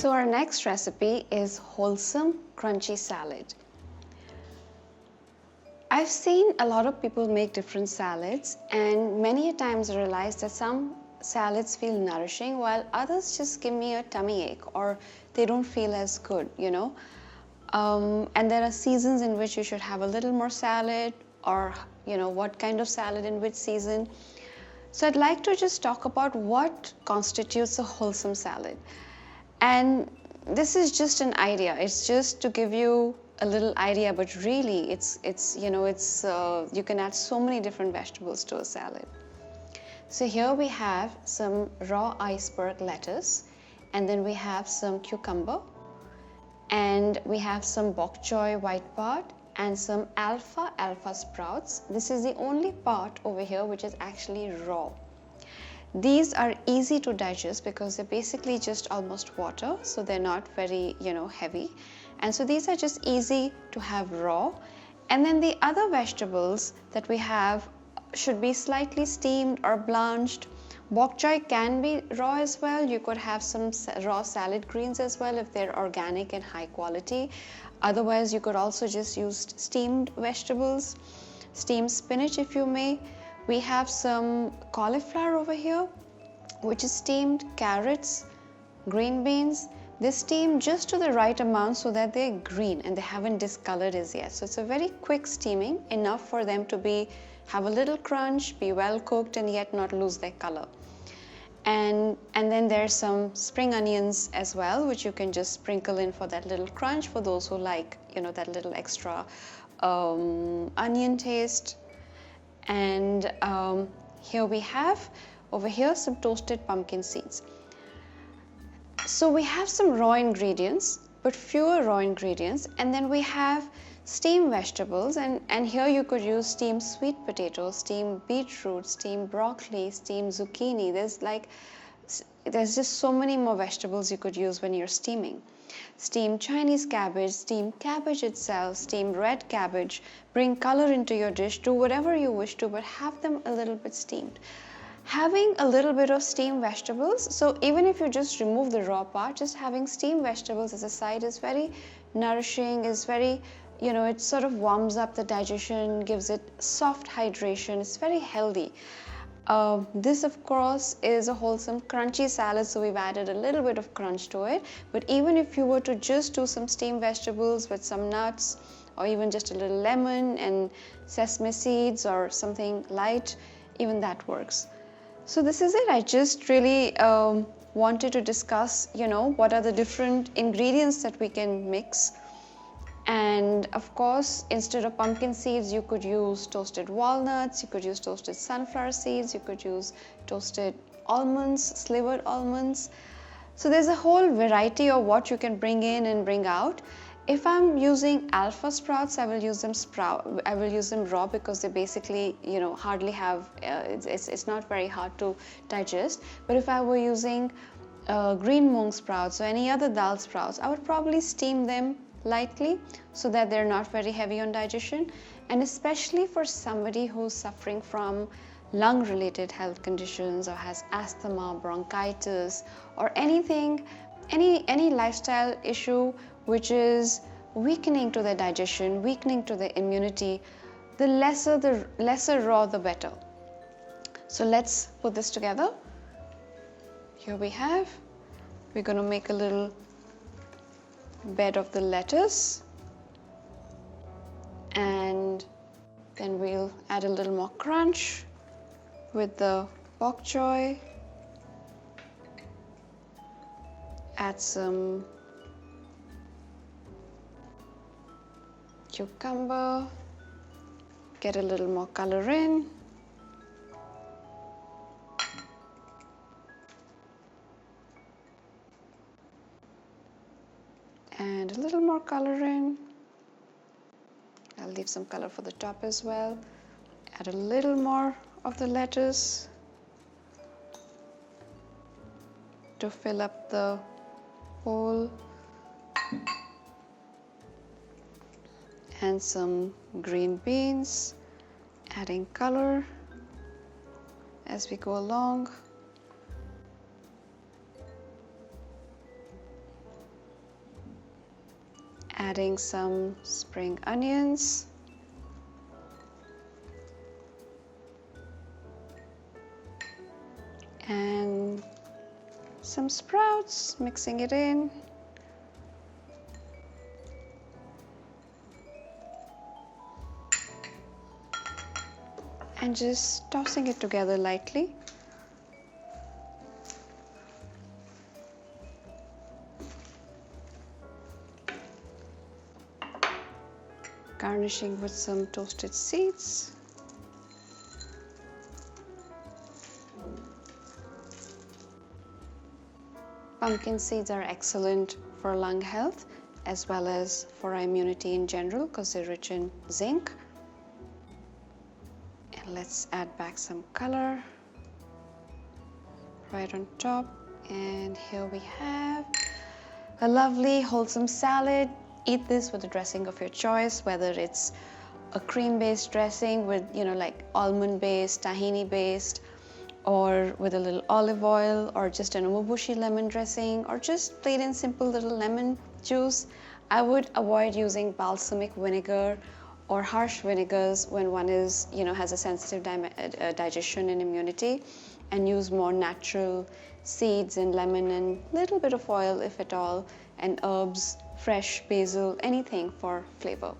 So our next recipe is wholesome crunchy salad. I've seen a lot of people make different salads, and many a times I realize that some salads feel nourishing while others just give me a tummy ache or they don't feel as good, and there are seasons in which you should have a little more salad, or what kind of salad in which season. So I'd like to just talk about what constitutes a wholesome salad. And this is just an idea. It's just to give you a little idea, but really you can add so many different vegetables to a salad. So here we have some raw iceberg lettuce, and then we have some cucumber, and we have some bok choy white part, and some alfalfa sprouts. This is the only part over here which is actually raw. These are easy to digest because they're basically just almost water, so they're not very heavy, and so these are just easy to have raw. And then the other vegetables that we have should be slightly steamed or blanched. Bok choy can be raw as well. You could have some raw salad greens as well if they're organic and high quality. Otherwise, you could also just use steamed vegetables, steamed spinach if you may. We have some cauliflower over here, which is steamed, carrots, green beans. They steam just to the right amount so that they're green and they haven't discolored as yet. So it's a very quick steaming, enough for them to have a little crunch, be well cooked, and yet not lose their color. And then there's some spring onions as well, which you can just sprinkle in for that little crunch for those who like that little extra onion taste. And here we have over here some toasted pumpkin seeds. So we have some raw ingredients, but fewer raw ingredients, and then we have steamed vegetables, and here you could use steamed sweet potatoes, steamed beetroot, steamed broccoli, steamed zucchini. There's just so many more vegetables you could use when you're steaming. Steamed Chinese cabbage, steamed cabbage itself, steamed red cabbage. Bring color into your dish, do whatever you wish to, but have them a little bit steamed. Having a little bit of steamed vegetables, so even if you just remove the raw part, just having steamed vegetables as a side is very nourishing, is very, it sort of warms up the digestion, gives it soft hydration, it's very healthy. This of course is a wholesome crunchy salad, so we've added a little bit of crunch to it, but even if you were to just do some steamed vegetables with some nuts, or even just a little lemon and sesame seeds or something light, even that works. So this is it. I just really wanted to discuss what are the different ingredients that we can mix. And of course, instead of pumpkin seeds, you could use toasted walnuts, you could use toasted sunflower seeds, you could use toasted almonds, slivered almonds. So there's a whole variety of what you can bring in and bring out. If I'm using alpha sprouts, I will use them raw because they basically, hardly have, it's not very hard to digest. But if I were using green mung sprouts or any other dal sprouts, I would probably steam them lightly so that they're not very heavy on digestion. And especially for somebody who's suffering from lung-related health conditions or has asthma, bronchitis, or anything, any lifestyle issue which is weakening to the digestion, weakening to the immunity, the lesser raw, the better. So let's put this together. Here we're going to make a little bed of the lettuce, and then we'll add a little more crunch with the bok choy, add some cucumber, get a little more color in, and a little more color in. I'll leave some color for the top as well. Add a little more of the lettuce to fill up the hole, and some green beans, adding color as we go along. adding some spring onions. And some sprouts, mixing it in. And just tossing it together lightly. Garnishing with some toasted seeds. Pumpkin seeds are excellent for lung health as well as for our immunity in general because they're rich in zinc. And let's add back some color right on top. And here we have a lovely wholesome salad. Eat this with a dressing of your choice, whether it's a cream-based dressing with, like almond-based, tahini-based, or with a little olive oil, or just an umubushi lemon dressing, or just plain and simple little lemon juice. I would avoid using balsamic vinegar or harsh vinegars when one is, has a sensitive digestion and immunity, and use more natural seeds and lemon and little bit of oil, if at all, and herbs, fresh basil, anything for flavor.